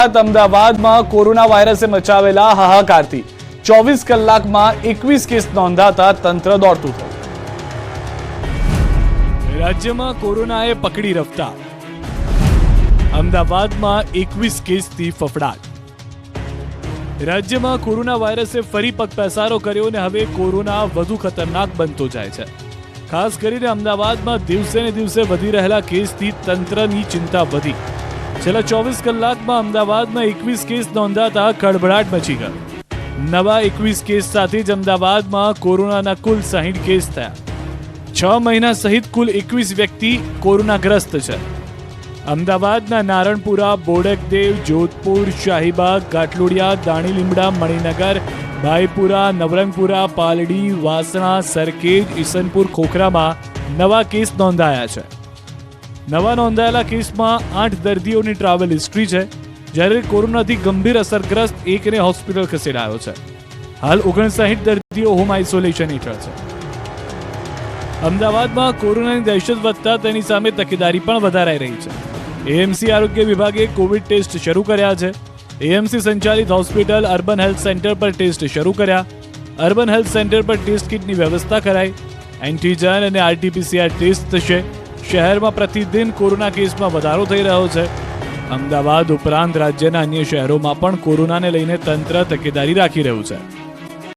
અમદાવાદમાં કોરોના વાયરસે મચાવેલા હાહાકારથી 24 કલાકમાં 21 કેસ નોંધાતા તંત્ર દોડતું થયું. રાજ્યમાં કોરોનાએ પકડી રફતાર. અમદાવાદમાં 21 કેસથી ફફડાટ. રાજ્યમાં કોરોના વાયરસે ફરી પગપેસારો કર્યો અને હવે કોરોના વધુ ખતરનાક બનતો જાય છે. ખાસ કરીને અમદાવાદમાં દિવસે ને દિવસે વધી રહેલા કેસથી તંત્રની ચિંતા વધી. છેલ્લા 24 કલાકમાં અમદાવાદમાં 21 કેસ નોંધાતા ખળભળાટ મચી ગયો. નવા 21 કેસ સાથે જ અમદાવાદમાં કોરોનાના કુલ 60 કેસ થયા. 6 મહિના સહિત કુલ 21 વ્યક્તિ કોરોનાગ્રસ્ત છે. અમદાવાદના નારણપુરા, બોડકદેવ, જોધપુર, શાહીબાગ, ગાટલોડિયા, દાણીલીમડા, મણિનગર, ભાઈપુરા, નવરંગપુરા, પાલડી, વાસણા, સરખેજ, ઈસનપુર, ખોખરામાં નવા કેસ નોંધાયા છે. નવા નોંધાયેલા કેસમાં 8 દર્દીઓની ટ્રાવેલ હિસ્ટ્રી છે, જ્યારે કોરોનાથી ગંભીર અસરગ્રસ્ત એકને હોસ્પિટલ ખસેડાયો છે. હાલ 59 દર્દીઓ હોમ આઇસોલેશન હેઠળ છે. અમદાવાદમાં કોરોનાની દહેશત વધતા તેની સામે તકેદારી પણ વધારાઈ રહી છે. એએમસી આરોગ્ય વિભાગે કોવિડ ટેસ્ટ શરૂ કર્યા છે. એએમસી સંચાલિત હોસ્પિટલ અર્બન હેલ્થ સેન્ટર પર ટેસ્ટ શરૂ કર્યા. અર્બન હેલ્થ સેન્ટર પર ટેસ્ટ કિટની વ્યવસ્થા કરાઈ. એન્ટીજન અને આરટીપીસીઆર ટેસ્ટ થશે. શહેરમાં પ્રતિદિન કોરોના કેસમાં વધારો થઈ રહ્યો છે. અમદાવાદ ઉપરાંત રાજ્યના અન્ય શહેરોમાં પણ કોરોનાને લઈને તંત્ર તકેદારી રાખી રહ્યું છે.